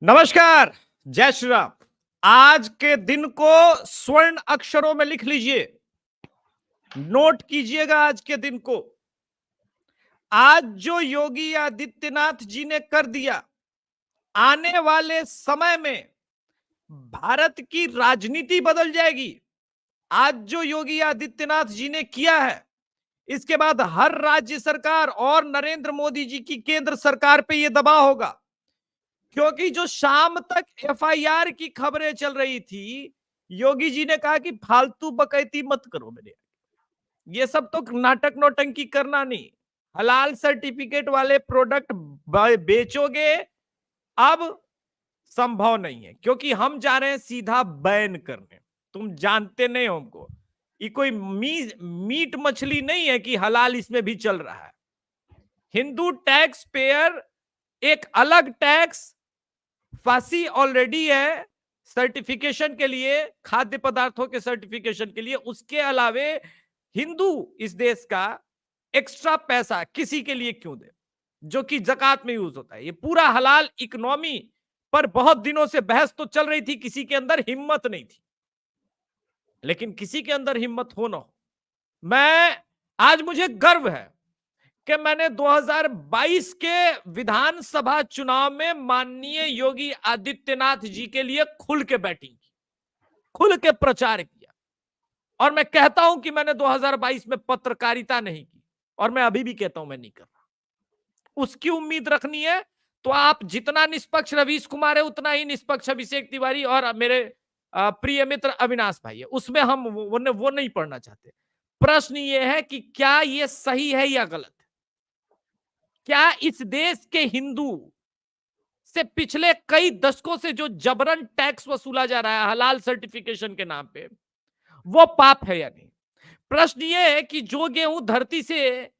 नमस्कार, जय श्री राम। आज के दिन को स्वर्ण अक्षरों में लिख लीजिए, नोट कीजिएगा आज के दिन को। आज जो योगी आदित्यनाथ जी ने कर दिया, आने वाले समय में भारत की राजनीति बदल जाएगी। आज जो योगी आदित्यनाथ जी ने किया है, इसके बाद हर राज्य सरकार और नरेंद्र मोदी जी की केंद्र सरकार पे यह दबाव होगा, क्योंकि जो शाम तक एफआईआर की खबरें चल रही थी, योगी जी ने कहा कि फालतू बकैती मत करो मेरे, ये सब तो नाटक नौटंकी करना नहीं। हलाल सर्टिफिकेट वाले प्रोडक्ट बेचोगे, अब संभव नहीं है, क्योंकि हम जा रहे हैं सीधा बैन करने। तुम जानते नहीं हो हमको, ये कोई मीट मछली नहीं है कि हलाल इसमें भी चल रहा है। हिंदू टैक्स पेयर एक अलग टैक्स फांसी ऑलरेडी है सर्टिफिकेशन के लिए, खाद्य पदार्थों के सर्टिफिकेशन के लिए। उसके अलावे हिंदू इस देश का एक्स्ट्रा पैसा किसी के लिए क्यों दे, जो कि जकात में यूज होता है। ये पूरा हलाल इकोनॉमी पर बहुत दिनों से बहस तो चल रही थी, किसी के अंदर हिम्मत नहीं थी। लेकिन किसी के अंदर हिम्मत हो ना हो, आज मुझे गर्व है कि मैंने 2022 के विधानसभा चुनाव में माननीय योगी आदित्यनाथ जी के लिए खुल के बैटिंग की, खुल के प्रचार किया। और मैं कहता हूं कि मैंने 2022 में पत्रकारिता नहीं की, और मैं अभी भी कहता हूं मैं नहीं कर रहा। उसकी उम्मीद रखनी है तो आप जितना निष्पक्ष रवीश कुमार है, उतना ही निष्पक्ष अभिषेक तिवारी और मेरे प्रिय मित्र अविनाश भाई है। उसमें हम वो नहीं पढ़ना चाहते। प्रश्न ये है कि क्या ये सही है या गलत? क्या इस देश के हिंदू से पिछले कई दशकों से जो जबरन टैक्स वसूला जा रहा है हलाल सर्टिफिकेशन के नाम पे, वो पाप है या नहीं? प्रश्न ये है कि जो गेहूं धरती से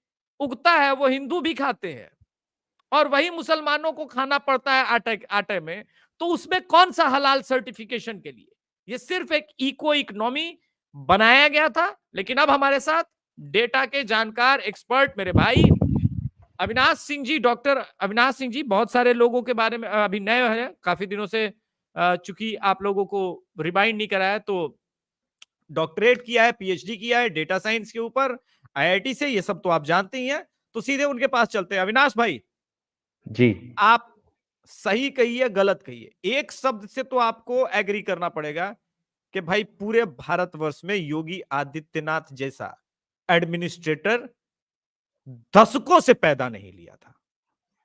उगता है वो हिंदू भी खाते हैं, और वही मुसलमानों को खाना पड़ता है आटे में, तो उसमें कौन सा हलाल सर्टिफिकेशन के लिए? ये सिर्फ एक इको इकोनॉमी बनाया गया था। लेकिन अब हमारे साथ डेटा के जानकार एक्सपर्ट मेरे भाई अविनाश सिंह जी, डॉक्टर अविनाश सिंह जी, बहुत सारे लोगों के बारे में अभी नए हैं, काफी दिनों से चूंकि आप लोगों को रिमाइंड नहीं कराया, तो डॉक्टरेट किया है, पीएचडी किया है डेटा साइंस के ऊपर आईआईटी से, ये सब तो आप जानते ही हैं। तो सीधे उनके पास चलते हैं। अविनाश भाई जी, आप सही कहिए गलत कहिए, एक शब्द से तो आपको एग्री करना पड़ेगा कि भाई पूरे भारतवर्ष में योगी आदित्यनाथ जैसा एडमिनिस्ट्रेटर दशकों से पैदा नहीं लिया था।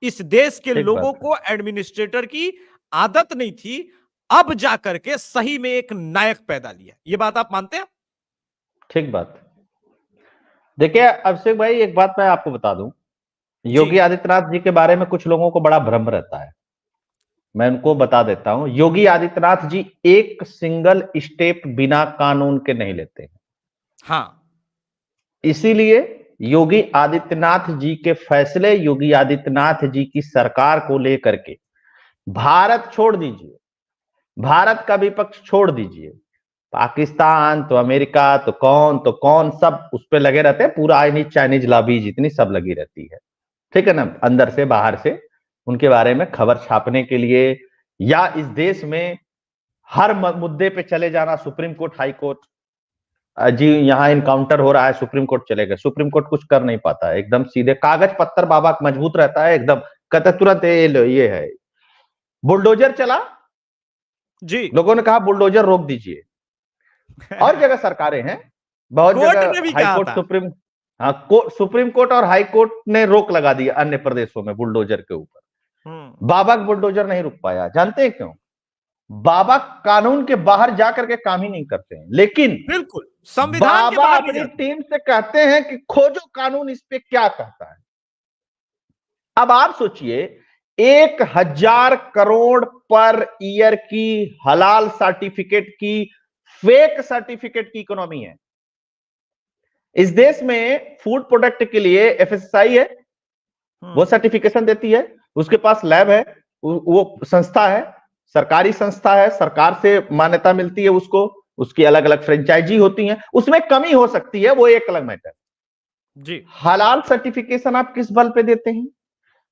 इस देश के ठीक लोगों बात है। को एडमिनिस्ट्रेटर की आदत नहीं थी, अब जाकर के सही में एक नायक पैदा लिया। ये बात आप मानते हैं? ठीक बात। देखिए अभिषेक भाई, एक बात मैं आपको बता दूं, जी योगी आदित्यनाथ जी के बारे में कुछ लोगों को बड़ा भ्रम रहता है। मैं उनको बता देता हूं, योगी आदित्यनाथ जी एक सिंगल स्टेप बिना कानून के नहीं लेते हैं। हाँ, इसीलिए योगी आदित्यनाथ जी के फैसले, योगी आदित्यनाथ जी की सरकार को लेकर के भारत छोड़ दीजिए, भारत का विपक्ष छोड़ दीजिए, पाकिस्तान तो अमेरिका तो कौन सब उस पर लगे रहते हैं। पूरा चाइनीज लॉबी जितनी सब लगी रहती है, ठीक है ना, अंदर से बाहर से उनके बारे में खबर छापने के लिए, या इस देश में हर मुद्दे पे चले जाना। सुप्रीम कोर्ट, हाई कोर्ट, जी यहाँ इनकाउंटर हो रहा है, सुप्रीम कोर्ट चले गए। सुप्रीम कोर्ट कुछ कर नहीं पाता है, एकदम सीधे कागज पत्थर बाबा मजबूत रहता है, एकदम कहते तुरंत ये है। बुलडोजर चला, जी लोगों ने कहा बुलडोजर रोक दीजिए। और जगह सरकारें हैं, बहुत जगह हाई कोर्ट, सुप्रीम कोर्ट और हाई कोर्ट ने रोक लगा दी अन्य प्रदेशों में बुलडोजर के ऊपर। बाबा बुलडोजर नहीं रुक पाया। जानते हैं क्यों? बाबा कानून के बाहर जाकर के काम ही नहीं करते हैं, लेकिन बिल्कुल संविधान के बाबा बाहर अपनी टीम से कहते हैं कि खोजो कानून इस पे क्या कहता है। अब आप सोचिए, 1,000 करोड़ पर ईयर की हलाल सर्टिफिकेट की, फेक सर्टिफिकेट की इकोनॉमी है इस देश में। फूड प्रोडक्ट के लिए एफएसएसआई है, वो सर्टिफिकेशन देती है, उसके पास लैब है, वो संस्था है, सरकारी संस्था है, सरकार से मान्यता मिलती है उसको, उसकी अलग अलग फ्रेंचाइजी होती हैं, उसमें कमी हो सकती है, वो एक अलग मैटर जी। हलाल सर्टिफिकेशन आप किस बल पे देते हैं?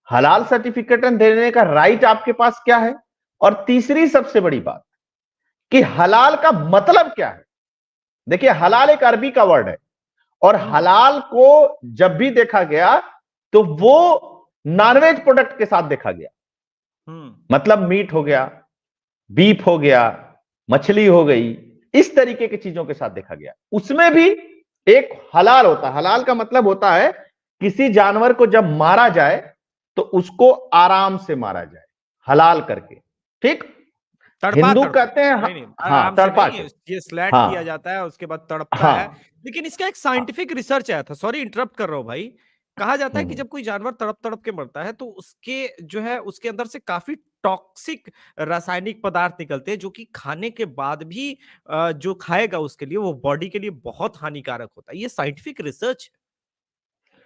हलाल सर्टिफिकेशन देने का राइट आपके पास क्या है? और तीसरी सबसे बड़ी बात कि हलाल का मतलब क्या है। देखिए, हलाल एक अरबी का वर्ड है और हलाल को जब भी देखा गया तो वो नॉनवेज प्रोडक्ट के साथ देखा गया। मतलब मीट हो गया, बीफ हो गया, मछली हो गई, इस तरीके की चीजों के साथ देखा गया। उसमें भी एक हलाल होता है। हलाल का मतलब होता है किसी जानवर को जब मारा जाए तो उसको आराम से मारा जाए, हलाल करके। ठीक, हिंदू कहते हैं नहीं, हाँ, आराम से तड़पा नहीं, के, ये स्लैट हाँ किया जाता है, उसके बाद तड़पता है। हाँ लेकिन इसका एक साइंटिफिक रिसर्च आया था, सॉरी इंटरप्ट कर रहा हूं भाई। कहा जाता है कि जब कोई जानवर तड़प तड़प के मरता है तो उसके जो है उसके अंदर से काफी टॉक्सिक रासायनिक पदार्थ निकलते हैं, जो कि खाने के बाद भी जो खाएगा उसके लिए वो बॉडी के लिए बहुत हानिकारक होता है। ये साइंटिफिक रिसर्च।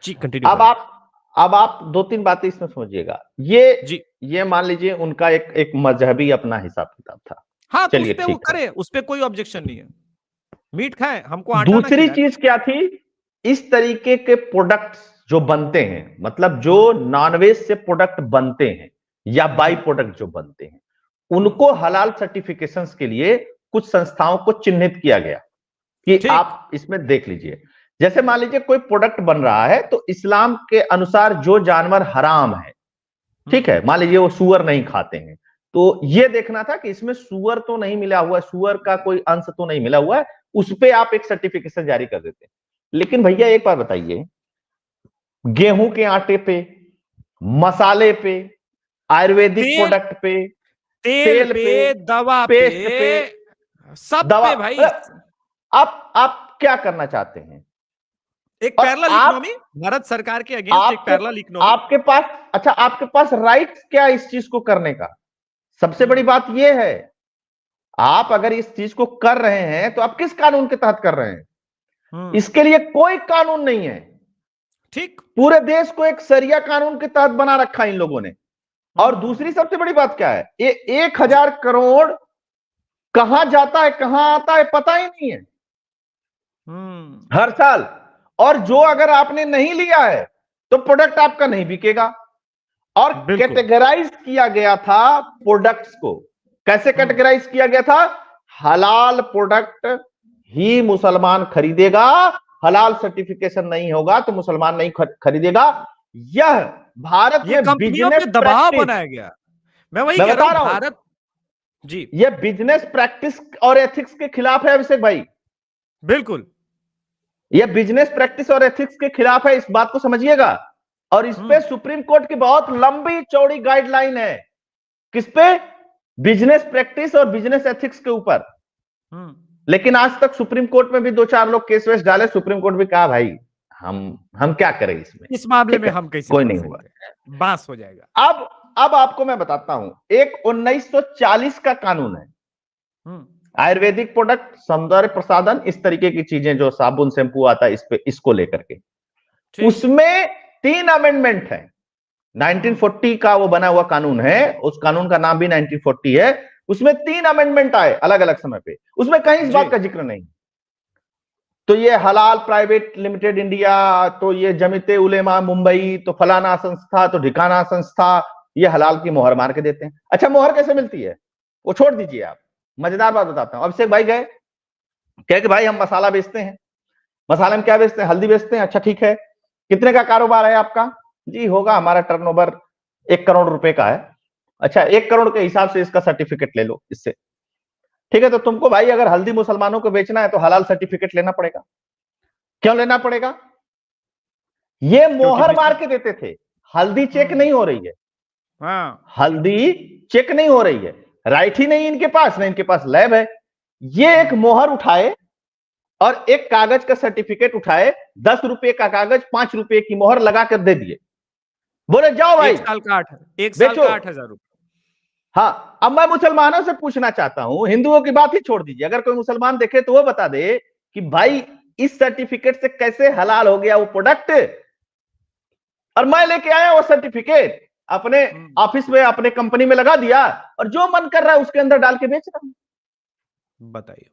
जी कंटिन्यू अब करें। आप दो तीन बातें इसमें समझिएगा। ये जी ये मान लीजिए उनका एक मजहबी अपना हिसाब किताब था। हाँ, तो उस चलिए पे वो ठीक है। करे, उस पे कोई ऑब्जेक्शन नहीं है। मीट खाए, हमको आटा ना दूसरी खिलाए। चीज क्या थी, इस तरीके के प्रोडक्ट्स जो बनते हैं, मतलब जो नॉनवेज से प्रोडक्ट बनते हैं या बाई प्रोडक्ट जो बनते हैं, उनको हलाल सर्टिफिकेशंस के लिए कुछ संस्थाओं को चिन्हित किया गया कि ठीक। आप इसमें देख लीजिए। जैसे मान लीजिए कोई प्रोडक्ट बन रहा है तो इस्लाम के अनुसार जो जानवर हराम है, ठीक है, मान लीजिए वो सूअर नहीं खाते हैं, तो ये देखना था कि इसमें सूअर तो नहीं मिला हुआ है, सूअर का कोई अंश तो नहीं मिला हुआ है, उस पे आप एक सर्टिफिकेशन जारी कर देते हैं। लेकिन भैया एक बात बताइए, गेहूं के आटे पे, मसाले पे, आयुर्वेदिक तेल, प्रोडक्ट पे, तेल तेल पे, पे, दवा पे, पेस्ट पे, सब दवा, पे भाई। आप क्या करना चाहते हैं? एक और पैरेलल इकोनॉमी, भारत सरकार के अगेंस्ट एक आपके पैरेलल इकोनॉमी। आपके पास, अच्छा, आपके पास राइट क्या है इस चीज को करने का? सबसे बड़ी बात यह है, आप अगर इस चीज को कर रहे हैं तो आप किस कानून के तहत कर रहे हैं? इसके लिए कोई कानून नहीं है। ठीक। पूरे देश को एक सरिया कानून के तहत बना रखा है इन लोगों ने। और दूसरी सबसे बड़ी बात क्या है, ये 1,000 करोड़ कहां जाता है कहां आता है पता ही नहीं है हर साल। और जो अगर आपने नहीं लिया है तो प्रोडक्ट आपका नहीं बिकेगा। और बिल्कुल। कैटेगराइज किया गया था प्रोडक्ट्स को, कैसे कैटेगराइज किया गया था? हलाल प्रोडक्ट ही मुसलमान खरीदेगा, हलाल सर्टिफिकेशन नहीं होगा तो मुसलमान नहीं खरीदेगा। यह भारत ये में कंपनियों बिजनेस पे दबाव प्रैक्टिस, बनाया गया। मैं वही मैं कह रहा बता हूं रहा हूं, भारत। जी यह बिजनेस प्रैक्टिस और एथिक्स के खिलाफ है अभिषेक भाई। बिल्कुल। यह बिजनेस प्रैक्टिस और एथिक्स के खिलाफ है, इस बात को समझिएगा। और इस पे सुप्रीम कोर्ट की बहुत लंबी चौड़ी गाइडलाइन है। किस पे? बिजनेस प्रैक्टिस और बिजनेस एथिक्स के ऊपर। लेकिन आज तक सुप्रीम कोर्ट में भी 2-4 लोग केस वेस डाले, सुप्रीम कोर्ट भी कहा भाई हम क्या करें इसमें, इस मामले में ठीक है, हम कैसे कोई पढ़ नहीं हुआ। सकते हैं, बांस हो जाएगा। अब आपको मैं बताता हूं, एक 1940 का कानून है, आयुर्वेदिक प्रोडक्ट, सौंदर्य प्रसाधन, इस तरीके की चीजें जो साबुन शैंपू आता है, इस पे इसको लेकर के उसमें 3 अमेंडमेंट है। 1940 का वो बना हुआ कानून है, उस कानून का नाम भी 1940 है। उसमें 3 अमेंडमेंट आए अलग अलग समय पे, उसमें कहीं इस बात का जिक्र नहीं। तो ये हलाल प्राइवेट लिमिटेड इंडिया, तो ये जमीते उलेमा मुंबई, तो फलाना संस्था, तो ढिकाना संस्था, ये हलाल की मोहर मार के देते हैं। अच्छा, मोहर कैसे मिलती है वो छोड़ दीजिए, आप मजेदार बात बताता हूं। अभिषेक भाई गए, कहे कि भाई हम मसाला बेचते हैं। मसाले में क्या बेचते हैं? हल्दी बेचते हैं। अच्छा ठीक है, कितने का कारोबार है आपका? जी होगा हमारा टर्नओवर 1 करोड़ रुपए का है। अच्छा, 1 करोड़ के हिसाब से इसका सर्टिफिकेट ले लो इससे, ठीक है। तो तुमको भाई अगर हल्दी मुसलमानों को बेचना है तो हलाल सर्टिफिकेट लेना पड़ेगा। क्यों लेना पड़ेगा? ये मोहर मार के देते थे, हल्दी चेक नहीं हो रही है। हल्दी चेक नहीं हो रही है, राइट ही नहीं इनके पास, नहीं इनके पास लैब है। ये एक मोहर उठाए और एक कागज का सर्टिफिकेट उठाए, 10 रुपए का कागज, 5 रुपए की मोहर लगा कर दे दिए, बोले जाओ भाई 1 साल का 8,000 रुपए। हाँ, अब मैं मुसलमानों से पूछना चाहता हूं, हिंदुओं की बात ही छोड़ दीजिए, अगर कोई मुसलमान देखे तो वो बता दे कि भाई इस सर्टिफिकेट से कैसे हलाल हो गया वो प्रोडक्ट। और मैं लेके आया वो सर्टिफिकेट, अपने ऑफिस में, अपने कंपनी में लगा दिया, और जो मन कर रहा है उसके अंदर डाल के बेच रहा हूं। बताइए,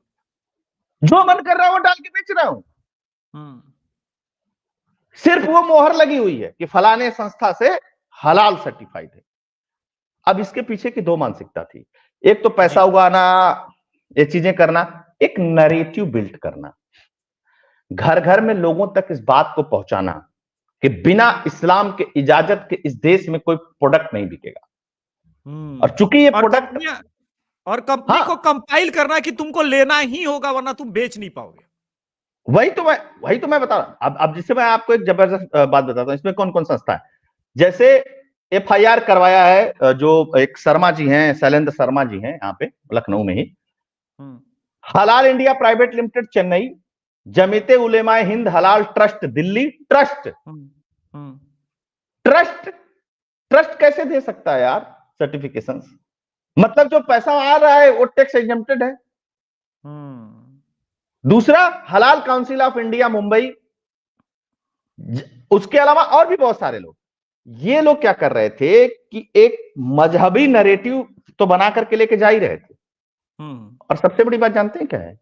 जो मन कर रहा है वो डाल के बेच रहा हूं। सिर्फ वो मोहर लगी हुई है कि फलाने संस्था से हलाल सर्टिफाइड है। अब इसके पीछे की दो मानसिकता थी, एक तो पैसा उगाना, ये चीजें करना, एक नरेटिव बिल्ड करना, घर घर में लोगों तक इस बात को पहुंचाना कि बिना इस्लाम के इजाजत के इस देश में कोई प्रोडक्ट नहीं बिकेगा। और चूंकि ये प्रोडक्ट और कंपनी को कंपाइल करना कि तुमको लेना ही होगा वरना तुम बेच नहीं पाओगे। वही तो मैं बता रहा हूं। अब जिससे मैं आपको एक जबरदस्त बात बताता हूं, इसमें कौन कौन संस्था है। जैसे एफआईआर करवाया है जो एक शर्मा जी हैं, शैलेंद्र शर्मा जी हैं, यहाँ पे लखनऊ में ही, हलाल India private limited Chennai, जमीते उलेमाए Hind हलाल ट्रस्ट दिल्ली, ट्रस्ट कैसे दे सकता है यार सर्टिफिकेशन? मतलब जो पैसा आ रहा है वो टैक्स एग्जेम्प्टेड है। दूसरा, हलाल काउंसिल ऑफ इंडिया मुंबई, उसके अलावा और भी बहुत सारे लोग। ये लोग क्या कर रहे थे कि एक मजहबी नैरेटिव तो बना करके लेके जा ही रहे थे। और सबसे बड़ी बात जानते हैं क्या है?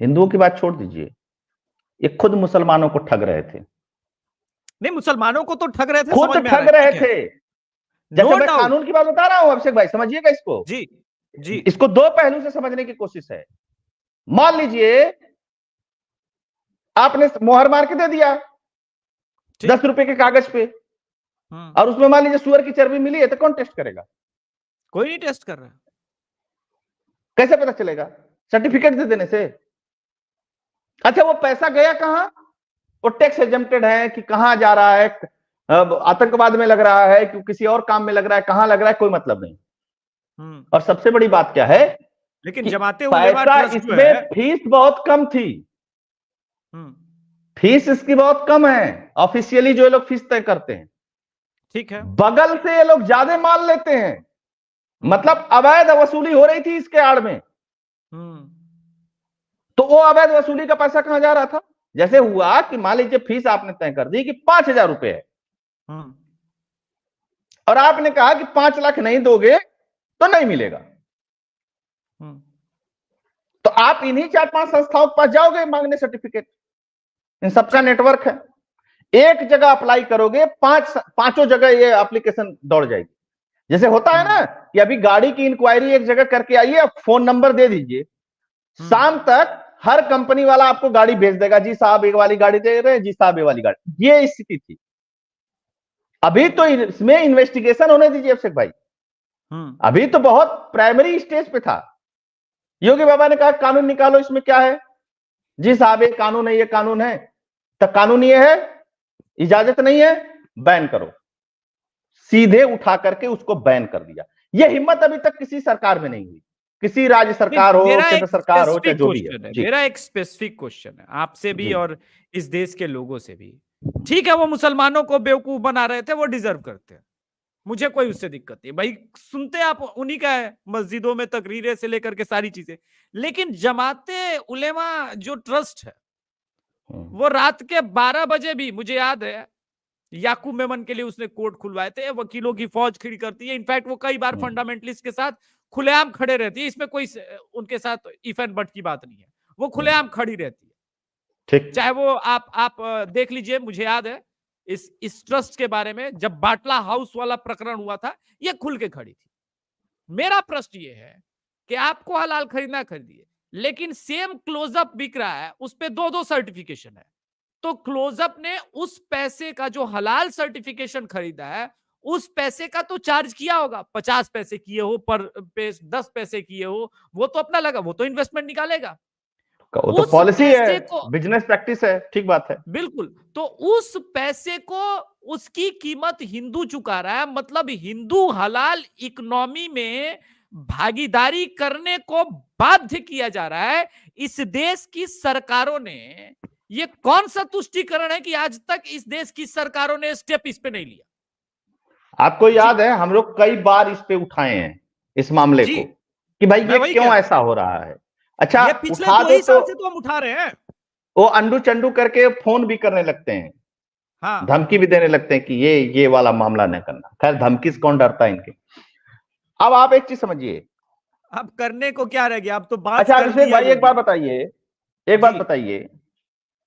हिंदुओं की बात छोड़ दीजिए, ये खुद मुसलमानों को ठग रहे थे। नहीं, मुसलमानों को तो ठग रहे थे, खुद ठग रहे थे। जैसे मैं कानून की बात बता रहा हूं अभिषेक भाई, समझिएगा इसको। जी इसको दो पहलू से समझने की कोशिश है। मान लीजिए आपने मोहर मार के दे दिया 10 रुपए के कागज पे, और उसमें मान लीजिए सुअर की चर्बी मिली है, तो कौन टेस्ट करेगा? कोई नहीं टेस्ट कर रहा। कैसे पता चलेगा? सर्टिफिकेट दे देने से। अच्छा, वो पैसा गया कहां? वो टैक्स एग्जेम्प्टेड है कि कहां जा रहा है, आतंकवाद में लग रहा है कि किसी और काम में लग रहा है, कहां लग रहा है, कोई मतलब नहीं। और सबसे बड़ी बात क्या है, लेकिन जमाते पैसा इसमें फीस बहुत कम थी। फीस इसकी बहुत कम है, ऑफिशियली जो लोग फीस तय करते हैं। ठीक है, बगल से ये लोग ज्यादा माल लेते हैं, मतलब अवैध वसूली हो रही थी इसके आड़ में। तो वो अवैध वसूली का पैसा कहां जा रहा था? जैसे हुआ कि मान लीजिए फीस आपने तय कर दी कि 5,000 रुपए है, और आपने कहा कि 5 लाख नहीं दोगे तो नहीं मिलेगा। तो आप इन्हीं 4-5 संस्थाओं के पास जाओगे मांगने सर्टिफिकेट। इन सबका नेटवर्क है। एक जगह अप्लाई करोगे, पांचों जगह ये एप्लीकेशन दौड़ जाएगी। जैसे होता है ना कि अभी गाड़ी की इंक्वायरी एक जगह करके आइए, फोन नंबर दे दीजिए, शाम तक हर कंपनी वाला आपको गाड़ी भेज देगा, जी साहब एक वाली गाड़ी दे रहे हैं, जी साहब ये वाली गाड़ी। ये स्थिति थी। अभी तो इसमें इन्वेस्टिगेशन होने दीजिए अभिषेक भाई। अभी तो बहुत प्राइमरी स्टेज पे था। योगी बाबा ने कहा कानून निकालो, इसमें क्या है? जी साहब ये कानून है, ये कानून है। तो कानून ये है, इजाजत नहीं है, बैन करो। सीधे उठा करके उसको बैन कर दिया। यह हिम्मत अभी तक किसी सरकार में नहीं हुई, किसी राज्य सरकार हो, केंद्र सरकार हो, चाहे जो भी है। मेरा एक स्पेसिफिक क्वेश्चन है आपसे भी और इस देश के लोगों से भी। ठीक है, वो मुसलमानों को बेवकूफ बना रहे थे, वो डिजर्व करते हैं, मुझे कोई उससे दिक्कत नहीं भाई। सुनते आप उन्हीं का है, मस्जिदों में तकरीरें से लेकर के सारी चीजें। लेकिन जमाते उलेमा जो ट्रस्ट है, वो रात के 12 बजे भी, मुझे याद है, याकूब मेमन के लिए उसने कोर्ट खुलवाए थे, वकीलों की फौज खड़ी करती है। इनफैक्ट वो कई बार फंडामेंटलिस्ट के साथ खुलेआम खड़े रहती है। इसमें कोई उनके साथ इफ एंड बट की बात नहीं है, वो खुलेआम खड़ी रहती है। ठीक, चाहे वो आप देख लीजिए, मुझे याद है इस ट्रस्ट के बारे में, जब बाटला हाउस वाला प्रकरण हुआ था, ये खुल के खड़ी थी। मेरा प्रश्न ये है कि आपको हलाल खरीदना खरीदिए, लेकिन सेम क्लोजअप बिक रहा है, उस पे 2-2 सर्टिफिकेशन है। तो क्लोजअप ने उस पैसे का जो हलाल सर्टिफिकेशन खरीदा है, उस पैसे का तो चार्ज किया होगा। 50 पैसे किए हो पर पेज, 10 पैसे किए हो, वो तो अपना लगा, वो तो इन्वेस्टमेंट निकालेगा। वो तो पॉलिसी है, बिजनेस प्रैक्टिस है, ठीक बात है, बिल्कुल। तो उस पैसे को, उसकी कीमत हिंदू चुका रहा है। मतलब हिंदू हलाल इकोनॉमी में भागीदारी करने को बाध्य किया जा रहा है। इस देश की सरकारों ने, ये कौन सा तुष्टीकरण है कि आज तक इस देश की सरकारों ने स्टेप इस पे नहीं लिया? आपको याद है हम लोग कई बार इस पे उठाए हैं इस मामले को कि भाई ये क्यों ऐसा हो रहा है। अच्छा, पिछले 2 साल से तो हम उठा रहे हैं। वो अंडू चंडू करके फोन भी करने लगते हैं, हाँ, धमकी भी देने लगते हैं कि ये वाला मामला न करना। खैर धमकी से कौन डरता है इनके। अब आप एक चीज समझिए, अब करने को क्या रह गया, अब तो बात। अच्छा अभिषेक भाई एक बात बताइए,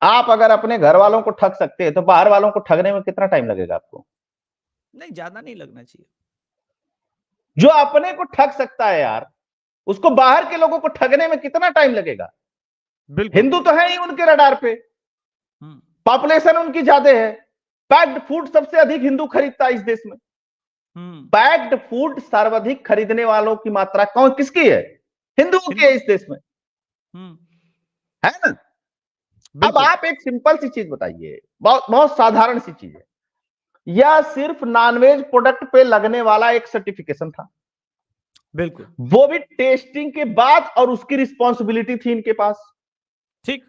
आप अगर अपने घर वालों को ठग सकते हैं तो बाहर वालों को ठगने में कितना टाइम लगेगा आपको? नहीं, ज्यादा नहीं लगना चाहिए। जो अपने को ठग सकता है यार, उसको बाहर के लोगों को ठगने में कितना टाइम लगेगा? बिल्कुल। हिंदू तो है ही उनके रडार पे, पॉपुलेशन उनकी ज्यादा है, पैक्ड फूड सबसे अधिक हिंदू खरीदता है इस देश में। पैक्ड फूड सर्वाधिक खरीदने वालों की मात्रा कौन किसकी है? हिंदुओं की है इस देश में, है ना? अब आप एक सिंपल सी चीज बताइए, बहुत बहुत साधारण सी चीज है, यह सिर्फ नॉनवेज प्रोडक्ट पे लगने वाला एक सर्टिफिकेशन था, बिल्कुल, वो भी टेस्टिंग के बाद, और उसकी रिस्पॉन्सिबिलिटी थी इनके पास। ठीक।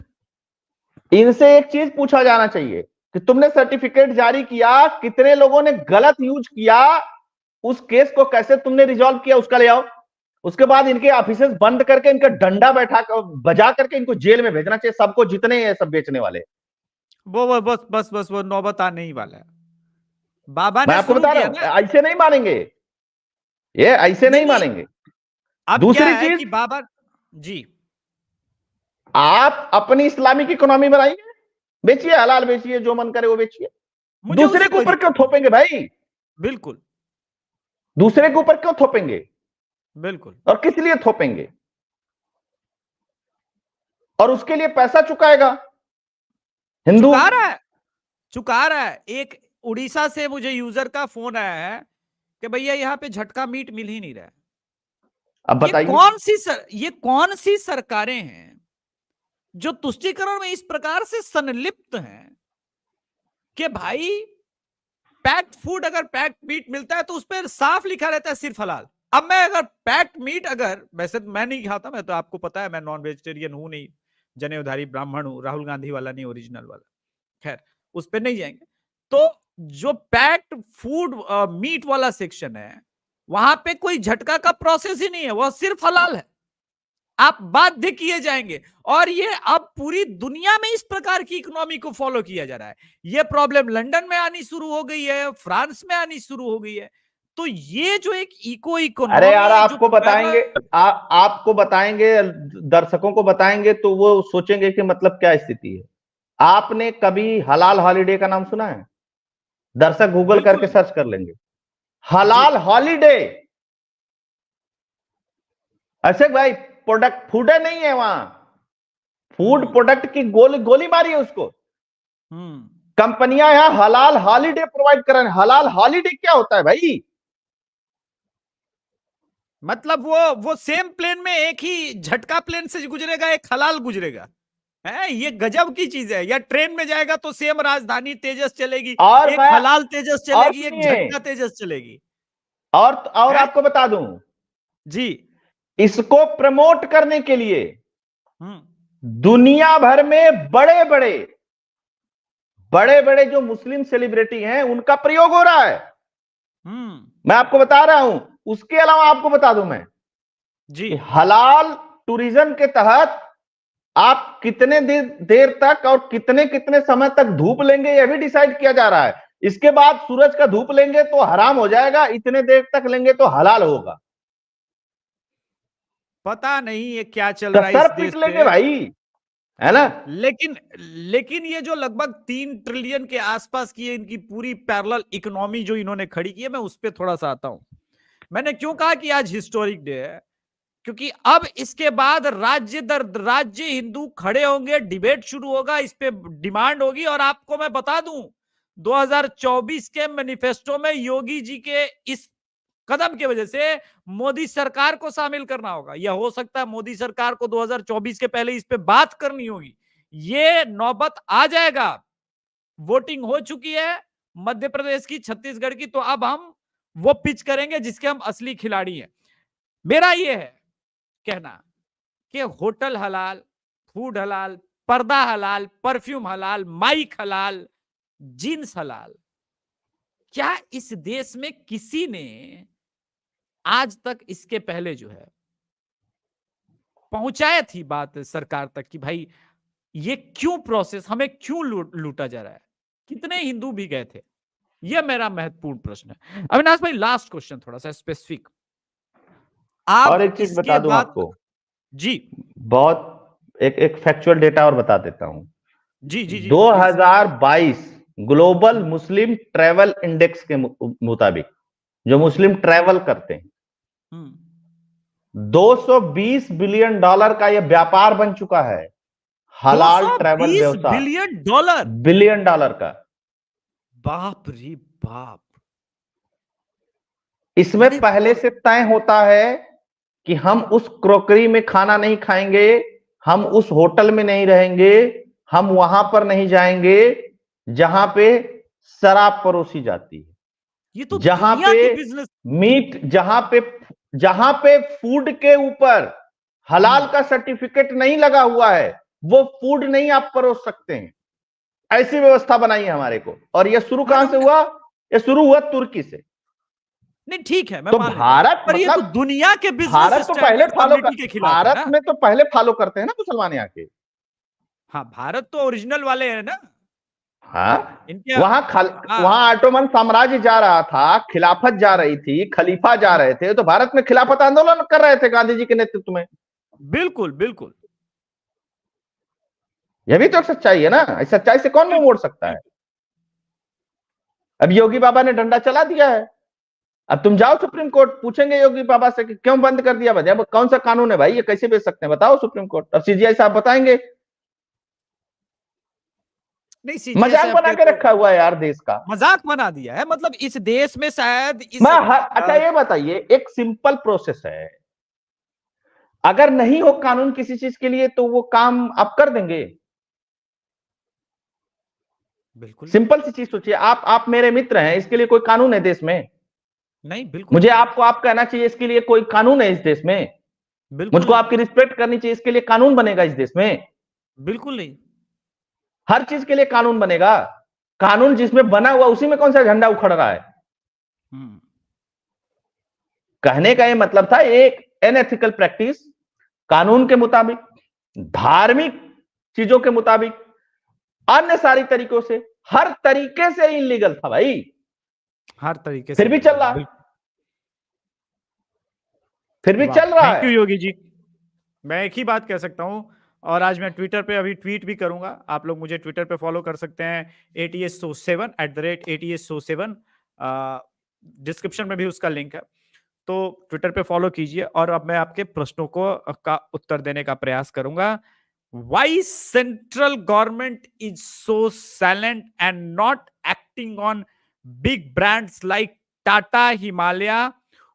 इनसे एक चीज पूछा जाना चाहिए कि तुमने सर्टिफिकेट जारी किया, कितने लोगों ने गलत यूज किया, उस केस को कैसे तुमने रिजॉल्व किया, उसका ले आओ। उसके बाद इनके ऑफिसेस बंद करके, इनका डंडा बैठा बजा करके इनको जेल में भेजना चाहिए, सबको, जितने हैं सब बेचने वाले। वो बस वो नौबत आने ही वाला है। बाबा मैं ने आपको शुरू बता किया रहा ना, हूं, ऐसे नहीं मानेंगे, ये ऐसे नहीं मानेंगे। अब दूसरी क्या है चीज, कि बाबा जी, आप अपनी इस्लामिक इकोनॉमी बनाइए, बेचिए, हलाल बेचिए, जो मन करे वो बेचिए, मुझे दूसरे उससे के कोई ऊपर क्यों दिक्कत नहीं। थोपेंगे भाई? बिल्कुल दूसरे के ऊपर क्यों थोपेंगे, बिल्कुल। और किस लिए थोपेंगे? और उसके लिए पैसा चुकाएगा हिंदू। चुका रहा है। एक उड़ीसा से मुझे यूजर का फोन आया है कि भैया यहाँ पे झटका मीट मिल ही नहीं रहा है। अब बताइए, ये कौन सी सरकारें हैं जो तुष्टीकरण में इस प्रकार से संलिप्त हैं कि भाई पैक्ड फूड, अगर पैक्ड मीट मिलता है तो उस पर साफ लिखा रहता है सिर्फ हलाल। अब मैं अगर पैक्ड मीट, अगर वैसे तो मैं नहीं खाता, मैं तो आपको पता है मैं नॉन वेजिटेरियन हूं नहीं, जनेऊधारी ब्राह्मण हूं, राहुल गांधी वाला नहीं, ओरिजिनल वाला, खैर उस पर नहीं जाएंगे। तो जो पैक्ड फूड मीट वाला सेक्शन है, वहां पे कोई झटका का प्रोसेस ही नहीं है, वह सिर्फ हलाल है, आप बाध्य किए जाएंगे। और ये अब पूरी दुनिया में इस प्रकार की इकोनॉमी को फॉलो किया जा रहा है। ये प्रॉब्लम लंदन में आनी शुरू हो गई है, फ्रांस में आनी शुरू हो गई है। तो ये जो एक अरे यार, इकोनॉमी जो आपको बताएंगे, दर्शकों को बताएंगे तो वो सोचेंगे कि मतलब क्या स्थिति है। आपने कभी हलाल हॉलीडे का नाम सुना है? दर्शक गूगल करके सर्च कर लेंगे, हलाल हॉलीडे। ऐसे भाई, प्रोडक्ट फूड नहीं है वहां, फूड प्रोडक्ट की गोली मारी है उसको। कंपनियां यहां हलाल हॉलीडे प्रोवाइड कर रहे हैं। हलाल हॉलीडे क्या होता है भाई? मतलब वो सेम प्लेन में एक ही झटका प्लेन से गुजरेगा, एक हलाल गुजरेगा, है ये गजब की चीज है। या ट्रेन में जाएगा तो सेम राजधानी तेजस चलेगी, और एक हलाल तेजस चलेगी, एक झटका तेजस चलेगी। और आपको बता दूं जी, इसको प्रमोट करने के लिए दुनिया भर में बड़े बड़े जो मुस्लिम सेलिब्रिटी हैं उनका प्रयोग हो रहा है। मैं आपको बता रहा हूं। उसके अलावा आपको बता दूं मैं जी, हलाल टूरिज्म के तहत आप कितने देर तक और कितने समय तक धूप लेंगे, यह भी डिसाइड किया जा रहा है। इसके बाद सूरज का धूप लेंगे तो हराम हो जाएगा, इतने देर तक लेंगे तो हलाल होगा। पता नहीं ये क्या चल रहा है इस देश लेंगे भाई, है ना? लेकिन ये जो लगभग 3 ट्रिलियन के आसपास की इनकी पूरी पैरेलल इकोनॉमी जो इन्होंने खड़ी की है, मैं उस पर थोड़ा सा आता हूं। मैंने क्यों कहा कि आज हिस्टोरिक डे है, क्योंकि अब इसके बाद राज्य दर राज्य हिंदू खड़े होंगे, डिबेट शुरू होगा, इस पे डिमांड होगी। और आपको मैं बता दूं, 2024 के मैनिफेस्टो में योगी जी के इस कदम की वजह से मोदी सरकार को शामिल करना होगा। यह हो सकता है मोदी सरकार को 2024 के पहले इस पे बात करनी होगी। ये नौबत आ जाएगा। वोटिंग हो चुकी है मध्य प्रदेश की, छत्तीसगढ़ की, तो अब हम वो पिच करेंगे जिसके हम असली खिलाड़ी हैं। मेरा ये है कहना कि होटल हलाल, फूड हलाल, पर्दा हलाल, परफ्यूम हलाल, माइक हलाल, जींस हलाल, क्या इस देश में किसी ने आज तक इसके पहले जो है पहुंचाया थी बात सरकार तक कि भाई ये क्यों प्रोसेस, हमें क्यों लूटा जा रहा है, कितने हिंदू भी गए थे? ये मेरा महत्वपूर्ण प्रश्न है। अविनाश भाई, लास्ट क्वेश्चन थोड़ा सा स्पेसिफिक, आप और एक चीज बता दूं आपको जी, बहुत एक फैक्चुअल डेटा और बता देता हूं। जी जी जी 2022 ग्लोबल मुस्लिम ट्रैवल इंडेक्स के मुताबिक, जो मुस्लिम ट्रैवल करते हैं, $220 बिलियन का यह व्यापार बन चुका है, हलाल ट्रैवल व्यवसाय। बिलियन डॉलर का। बाप रे बाप। इसमें पहले से तय होता है कि हम उस क्रोकरी में खाना नहीं खाएंगे, हम उस होटल में नहीं रहेंगे, हम वहां पर नहीं जाएंगे जहां पे शराब परोसी जाती है, ये तो जहां दुनिया पे की बिजनेस, मीट, जहां पे फूड के ऊपर हलाल का सर्टिफिकेट नहीं लगा हुआ है, वो फूड नहीं आप परोस सकते हैं। ऐसी व्यवस्था बनाई है हमारे को। और ये शुरू कहां से हुआ? ये शुरू हुआ तुर्की से। नहीं ठीक है, मैं तो मान लेता हूं, भारत पर ये तो मतलब दुनिया के बिजनेस भारत तो पहले फॉलो कर, के खिलाफ है भारत ना। में तो पहले फॉलो करते हैं ना मुसलमान यहाँ के। हाँ, भारत तो ओरिजिनल वाले हैं ना। हाँ, इनके वहां ऑटोमन साम्राज्य जा रहा था, खिलाफत जा रही थी, खलीफा जा रहे थे, तो भारत में खिलाफत आंदोलन कर रहे थे गांधी जी के नेतृत्व में। बिल्कुल बिल्कुल। यह भी तो एक सच्चाई है ना, इस सच्चाई से कौन मुंह मोड़ सकता है? अब योगी बाबा ने डंडा चला दिया है, अब तुम जाओ सुप्रीम कोर्ट, पूछेंगे योगी बाबा से कि क्यों बंद कर दिया? बताया कौन सा कानून है भाई, ये कैसे बेच सकते हैं, बताओ सुप्रीम कोर्ट। अब सीजीआई साहब बताएंगे। नहीं, मजाक बना के रखा हुआ है यार देश का, मजाक बना दिया है। मतलब इस देश में शायद अच्छा ये बताइए, एक सिंपल प्रोसेस है, अगर नहीं हो कानून किसी चीज के लिए तो वो काम आप कर देंगे? बिल्कुल सिंपल सी चीज सोचिए, आप मेरे मित्र हैं, इसके लिए कोई कानून है देश में? नहीं। बिल्कुल मुझे आपको आप कहना चाहिए, इसके लिए कोई कानून है इस देश में? बिल्कुल मुझको आपकी रिस्पेक्ट करनी चाहिए, इसके लिए कानून बनेगा इस देश में? बिल्कुल नहीं। हर चीज के लिए कानून बनेगा। कानून जिसमें बना हुआ उसी में कौन सा झंडा उखड़ रहा है? कहने का ये मतलब था, एक अनएथिकल प्रैक्टिस कानून के मुताबिक, धार्मिक चीजों के मुताबिक, अन्य सारी तरीकों से, हर तरीके से इलीगल था भाई, हर तरीके से। फिर भी चल रहा है, फिर भी चल रहा है। Thank you Yogi ji. मैं एक ही बात कह सकता हूं, और आज मैं ट्विटर पे अभी ट्वीट भी करूंगा, आप लोग मुझे ट्विटर पे फॉलो कर सकते हैं, ATS07 @ATS07, डिस्क्रिप्शन में भी उसका लिंक है, तो ट्विटर पे फॉलो कीजिए। और अब मैं आपके प्रश्नों को का उत्तर देने का प्रयास करूंगा। Why central government is so silent and not acting on big brands like Tata, Himalaya,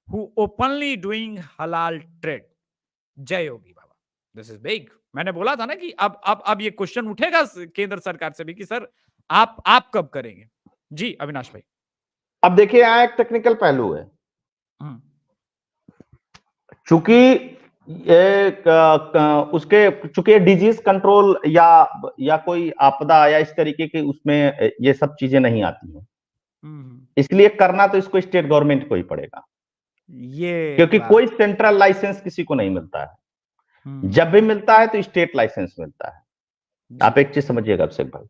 who openly doing halal trade? जय Yogi Baba. This is big. मैंने बोला था ना कि अब ये क्वेश्चन उठेगा केंद्र सरकार से भी कि सर आप कब करेंगे? जी अविनाश भाई। अब देखिए, यहाँ एक टेक्निकल पहलू है, चूंकि चूंकि डिजीज कंट्रोल या कोई आपदा या इस तरीके की उसमें ये सब चीजें नहीं आती हैं, इसलिए करना तो इसको स्टेट गवर्नमेंट को ही पड़ेगा, ये क्योंकि कोई सेंट्रल लाइसेंस किसी को नहीं मिलता है। जब भी मिलता है तो स्टेट लाइसेंस मिलता है। आप एक चीज समझिएगा अभिषेक भाई।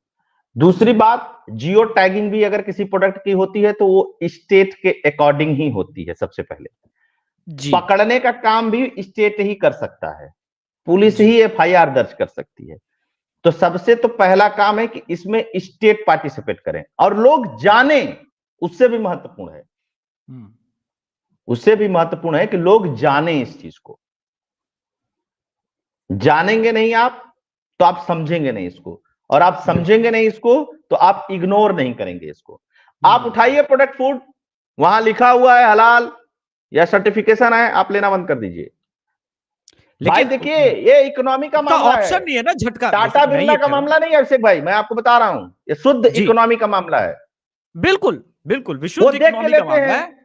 दूसरी बात, जियो टैगिंग भी अगर किसी प्रोडक्ट की होती है तो वो स्टेट के अकॉर्डिंग ही होती है। सबसे पहले पकड़ने का काम भी स्टेट ही कर सकता है, पुलिस ही FIR दर्ज कर सकती है। तो सबसे तो पहला काम है कि इसमें स्टेट पार्टिसिपेट करें और लोग जाने, उससे भी महत्वपूर्ण है, उससे भी महत्वपूर्ण है कि लोग जाने इस चीज को। जानेंगे नहीं आप तो आप समझेंगे नहीं इसको, और आप समझेंगे नहीं इसको तो आप इग्नोर नहीं करेंगे इसको। आप उठाइए प्रोडक्ट फूड, वहां लिखा हुआ है हलाल या सर्टिफिकेशन है, आप लेना बंद कर दीजिए। भाई देखिए, ये इकोनॉमी का मामला है, ऑप्शन नहीं है ना झटका। टाटा बिरला का मामला नहीं है अभिषेक भाई, मैं आपको बता रहा हूं, ये शुद्ध इकोनॉमी का मामला है। बिल्कुल बिल्कुल विशुद्ध इकोनॉमी का मामला है।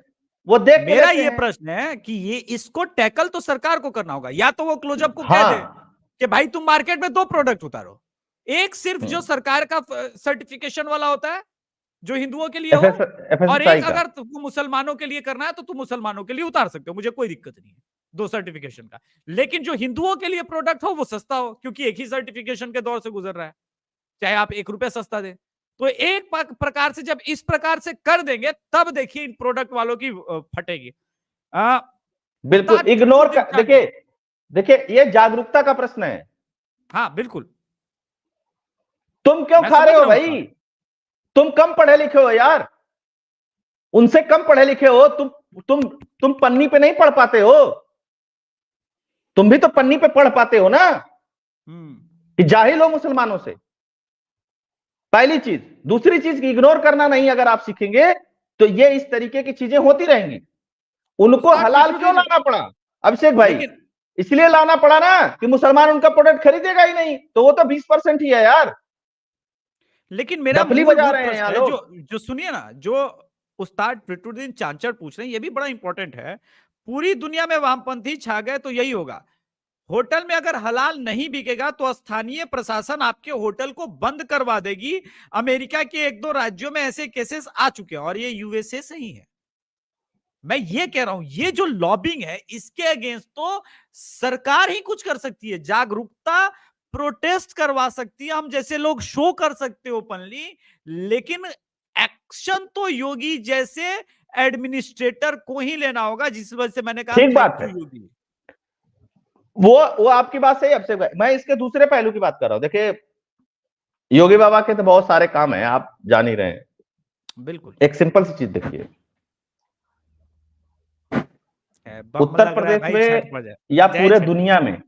वो देख मेरा ये प्रश्न है कि ये इसको टैकल तो सरकार को करना होगा, या तो वो क्लोजअप को कह दे कि भाई तुम मार्केट में 2 प्रोडक्ट उतारो, एक सिर्फ जो सरकार का सर्टिफिकेशन वाला होता है जो हिंदुओं के लिए हो, और एक अगर तुमको मुसलमानों के लिए करना है तो तुम मुसलमानों के लिए उतार सकते हो, मुझे कोई दिक्कत नहीं है 2 सर्टिफिकेशन का। लेकिन जो हिंदुओं के लिए प्रोडक्ट हो वो सस्ता हो, क्योंकि एक ही सर्टिफिकेशन के दौर से गुजर रहा है, चाहे आप 1 रुपया सस्ता दें। तो एक प्रकार से जब इस प्रकार से कर देंगे तब देखिए इन प्रोडक्ट वालों की फटेगी। बिल्कुल इग्नोर कर, देखिए ये जागरूकता का प्रश्न है। हाँ बिल्कुल। तुम क्यों खा रहे हो भाई? तुम कम पढ़े लिखे हो यार, उनसे कम पढ़े लिखे हो, तुम पन्नी पे नहीं पढ़ पाते हो, तुम भी तो पन्नी पे पढ़ पाते हो ना कि जाहिल हो मुसलमानों से, पहली चीज। दूसरी चीज की इग्नोर करना नहीं, अगर आप सीखेंगे तो ये इस तरीके की चीजें होती रहेंगी। उनको हलाल क्यों लाना पड़ा अभिषेक भाई? इसलिए लाना पड़ा ना कि मुसलमान उनका प्रोडक्ट खरीदेगा ही नहीं, तो वो तो 20% ही है यार। लेकिन मेरा डफली बजा रहे हैं यहाँ लोग। जो सुनिए ना, जो उस्ताद फिटरुद्दीन चांचड़ पूछ रहे हैं, ये भी बड़ा इंपॉर्टेंट है। पूरी दुनिया में वामपंथी छा गए तो यही होगा। होटल में अगर हलाल नहीं बिकेगा तो स्थानीय प्रशासन आपके होटल को बंद करवा देगी। अमेरिका के 1-2 राज्यों में ऐसे केसेस आ चुके हैं और ये यूएसए से ही है। मैं ये कह रहा हूं, ये जो लॉबिंग है इसके अगेंस्ट तो सरकार ही कुछ कर सकती है, जागरूकता प्रोटेस्ट करवा सकती है, हम जैसे लोग शो कर सकते हो ओपनली, लेकिन एक्शन तो योगी जैसे एडमिनिस्ट्रेटर को ही लेना होगा, जिस वजह से मैंने कहा ठीक बात है योगी। वो आपकी बात सही है अभिषेक भाई। मैं इसके दूसरे पहलू की बात कर रहा हूं। देखिए, योगी बाबा के तो बहुत सारे काम हैं, आप जान ही रहे हैं। बिल्कुल। एक सिंपल सी चीज देखिए, उत्तर प्रदेश में या पूरे दुनिया में,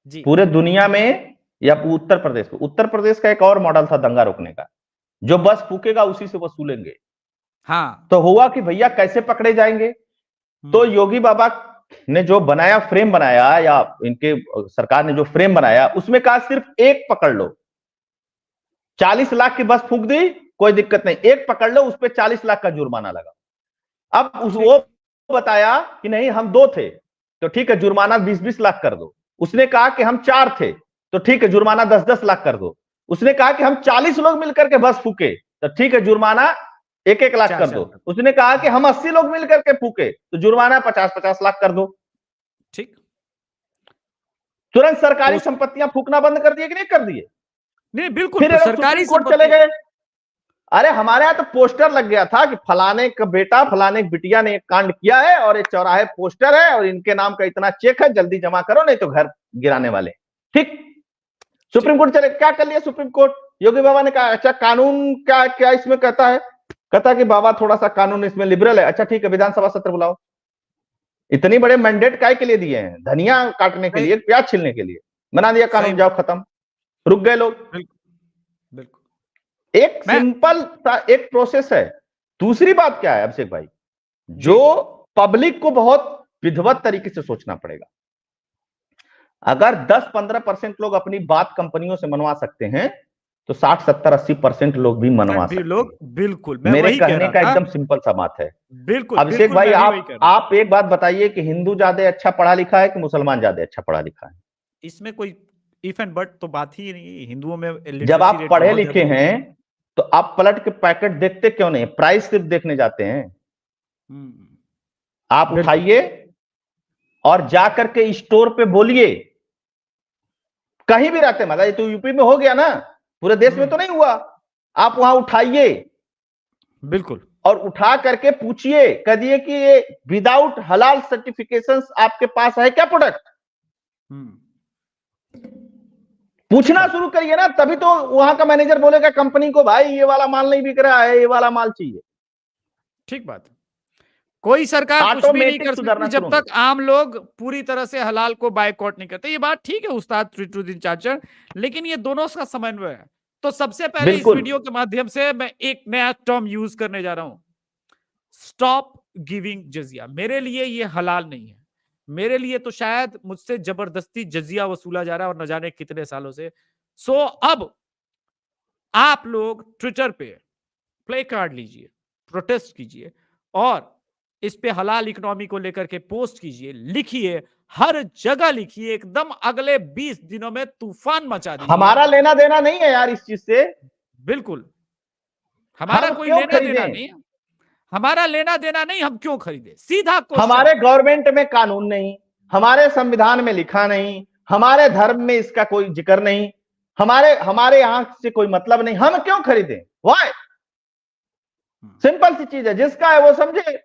पूरे दुनिया में या उत्तर प्रदेश में, उत्तर प्रदेश का एक और मॉडल था दंगा रोकने का, जो बस फूकेगा उसी से वसूलेंगे। हाँ, तो हुआ कि भैया कैसे पकड़े जाएंगे? तो योगी बाबा ने जो बनाया, फ्रेम बनाया, या इनके सरकार ने जो फ्रेम बनाया, उसमें कहा सिर्फ एक पकड़ लो। 40 लाख की बस फूक दी, कोई दिक्कत नहीं, एक पकड़ लो, उस पर 40 लाख का जुर्माना लगा। अब वो बताया कि नहीं हम 2 थे, तो ठीक है जुर्माना 20-20 लाख कर दो। उसने कहा कि हम 4 थे, तो ठीक है जुर्माना 10-10 लाख कर दो। उसने कहा कि हम 40 लोग मिलकर के बस फूके, तो ठीक है जुर्माना 1-1 लाख कर दो। उसने कहा कि हम 80 लोग मिलकर के फूके, तो जुर्माना 50-50 लाख कर दो। ठीक, तुरंत सरकारी संपत्तियां फूकना बंद कर दिए कि नहीं कर दिए? नहीं बिल्कुल। फिर सरकारी कोर्ट चले गए। अरे हमारे यहाँ तो पोस्टर लग गया था कि फलाने का बेटा, फलाने की बिटिया ने एक कांड किया है और एक चौराहे पोस्टर है और इनके नाम का इतना चेक है, जल्दी जमा करो नहीं तो घर गिराने वाले। ठीक, सुप्रीम कोर्ट चले, क्या कर लिया सुप्रीम कोर्ट? योगी बाबा ने कहा अच्छा कानून क्या क्या इसमें कहता है? कहता कि बाबा थोड़ा सा कानून इसमें लिबरल है। अच्छा ठीक है, विधानसभा सत्र बुलाओ। इतनी बड़े मैंडेट काय के लिए दिए हैं? धनिया काटने के लिए, प्याज छीलने के लिए बना दिया कानून, जाओ खत्म। रुक गए लोग। बिल्कुल। एक सिंपल सा एक प्रोसेस है। दूसरी बात क्या है अभिषेक भाई, जो पब्लिक को बहुत विधिवत तरीके से सोचना पड़ेगा। अगर 10-15% लोग अपनी बात कंपनियों से मनवा सकते हैं, तो 60-70-80% लोग भी मनवा सकते हैं। बिल्कुल, मेरे कहने का एकदम सिंपल सा बात है। बिल्कुल अभिषेक भाई, आप एक बात बताइए कि हिंदू ज्यादा अच्छा पढ़ा लिखा है कि मुसलमान ज्यादा अच्छा पढ़ा लिखा है? इसमें कोई इफ एंड बट तो बात ही नहीं। हिंदुओं में जब आप पढ़े लिखे हैं तो आप पलट के पैकेट देखते क्यों नहीं? प्राइस सिर्फ देखने जाते हैं। आप उठाइए और जाकर के स्टोर पे बोलिए, कहीं भी रहते, मतलब ये तो यूपी में हो गया ना, पूरे देश में तो नहीं हुआ। आप वहां उठाइए, बिल्कुल, और उठा करके पूछिए, कह दिए कि ये विदाउट हलाल सर्टिफिकेशंस आपके पास है क्या प्रोडक्ट? पूछना शुरू करिए ना, तभी तो वहां का मैनेजर बोलेगा कंपनी को, भाई ये वाला माल नहीं बिक रहा है, ये वाला माल चाहिए। ठीक बात। कोई सरकार कुछ भी नहीं कर सकती जब तक आम लोग पूरी तरह से हलाल को बायकॉट नहीं करते। ये बात ठीक है उस्ताद फिटरुद्दीन चाचड़, लेकिन ये दोनों का समन्वय है। तो सबसे पहले इस वीडियो के माध्यम से मैं एक नया टर्म यूज करने जा रहा हूं, स्टॉप गिविंग जजिया। मेरे लिए ये हलाल नहीं है। मेरे लिए तो शायद मुझसे जबरदस्ती जजिया वसूला जा रहा है और न जाने कितने सालों से। सो अब आप लोग ट्विटर पे प्ले कार्ड लीजिए, प्रोटेस्ट कीजिए और इस पे हलाल इकोनॉमी को लेकर के पोस्ट कीजिए, लिखिए, हर जगह लिखिए, एकदम अगले 20 दिनों में तूफान मचा दीजिए। हमारा लेना देना नहीं है यार इस चीज से, बिल्कुल हमारा कोई लेना देना नहीं है। हमारा लेना देना नहीं, हम क्यों खरीदे? सीधा क्वेश्चन। हमारे गवर्नमेंट में कानून नहीं, हमारे संविधान में लिखा नहीं, हमारे धर्म में इसका कोई जिक्र नहीं, हमारे यहां से कोई मतलब नहीं, हम क्यों खरीदें? वाई? सिंपल सी चीज है, जिसका है वो समझे।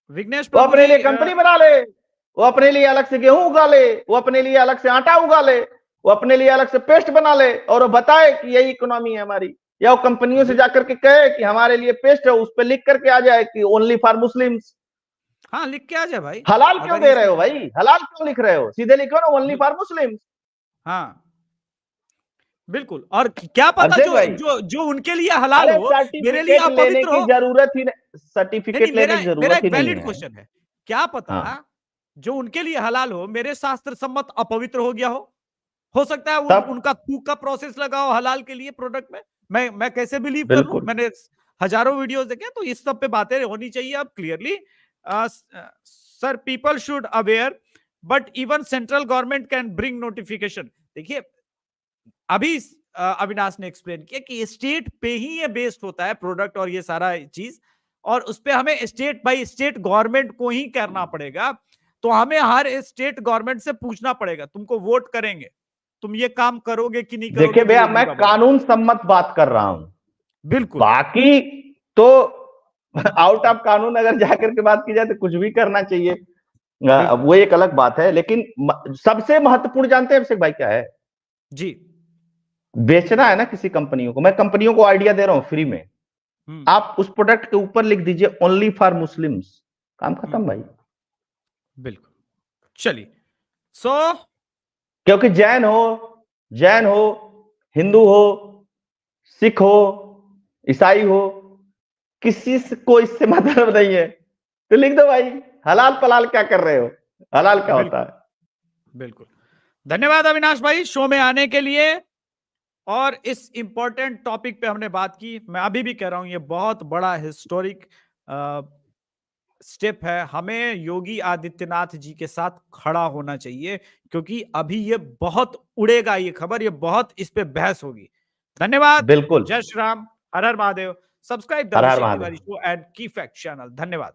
विघ्नेश वो अपने लिए कंपनी बना ले, वो अपने लिए अलग से गेहूं उगा ले, वो अपने लिए अलग से आटा उगा ले, वो अपने लिए अलग से पेस्ट बना ले और वो बताए कि यही इकोनॉमी है हमारी। या वो कंपनियों से जाकर के कहे कि हमारे लिए पेस्ट है, उस पर लिख करके आ जाए कि ओनली फॉर मुस्लिम्स। हाँ लिख के आ जाए भाई। हलाल क्यों अगर दे ये रहे हो भाई, हलाल क्यों लिख रहे हो, सीधे लिखो ना ओनली फॉर मुस्लिम। हाँ बिल्कुल। और क्या पता अभिषेक जो भाई, जो जो उनके लिए हलाल अरे हो मेरे लिए सर्टिफिकेट लेने अपवित्र की हो। जरूरत ही नहीं, नहीं नहीं, सर्टिफिकेट लेने मेरा की मेरा जरूरत एक ही नहीं वैलिड है। क्वेश्चन है, क्या पता हाँ, जो उनके लिए हलाल हो मेरे शास्त्र सम्मत अपवित्र हो गया हो सकता है तब उनका थूक का प्रोसेस लगा हो हलाल के लिए प्रोडक्ट में। मैं कैसे बिलीव कर लूं? बिल्कुल मैंने हजारों वीडियोस देखे, तो इस सब पे बातें होनी चाहिए अब clearly. Sir people should aware, but even central government can bring notification. देखिए अभी अविनाश ने एक्सप्लेन किया कि स्टेट पे ही ये बेस्ड होता है प्रोडक्ट और ये सारा चीज, और उस पे हमें स्टेट बाय स्टेट गवर्नमेंट को ही करना पड़ेगा। तो हमें हर स्टेट गवर्नमेंट से पूछना पड़ेगा, तुमको वोट करेंगे, तुम ये काम करोगे कि नहीं देखिए करोगे भैया, विरोधी मैं का बोलो। कानून सम्मत बात कर रहा हूं, बिल्कुल बाकी तो आउट ऑफ कानून अगर जाकर के बात की जाए तो कुछ भी करना चाहिए, बिल्कुल वो एक अलग बात है। लेकिन सबसे महत्वपूर्ण जानते हैं अभिषेक भाई क्या है? जी। बेचना है ना किसी कंपनियों को, मैं कंपनियों को आइडिया दे रहा हूं फ्री में, आप उस प्रोडक्ट के ऊपर लिख दीजिए ओनली फॉर मुस्लिम्स, काम खत्म भाई। बिल्कुल। चलिए सो क्योंकि जैन हो, हिंदू हो, सिख हो, ईसाई हो, किसी को इससे मतलब नहीं है, तो लिख दो भाई, हलाल पलाल क्या कर रहे हो, हलाल क्या होता बिल्कुल है। बिल्कुल। धन्यवाद अविनाश भाई शो में आने के लिए, और इस इंपॉर्टेंट टॉपिक पे हमने बात की। मैं अभी भी कह रहा हूं ये बहुत बड़ा हिस्टोरिक स्टेप है, हमें योगी आदित्यनाथ जी के साथ खड़ा होना चाहिए, क्योंकि अभी ये बहुत उड़ेगा, ये खबर, ये बहुत इस पे बहस होगी। धन्यवाद। बिल्कुल। जय श्री राम, हर हर महादेव। सब्सक्राइब द हर हर Abhishek Mahadev. Tiwari show and key fact channel. धन्यवाद।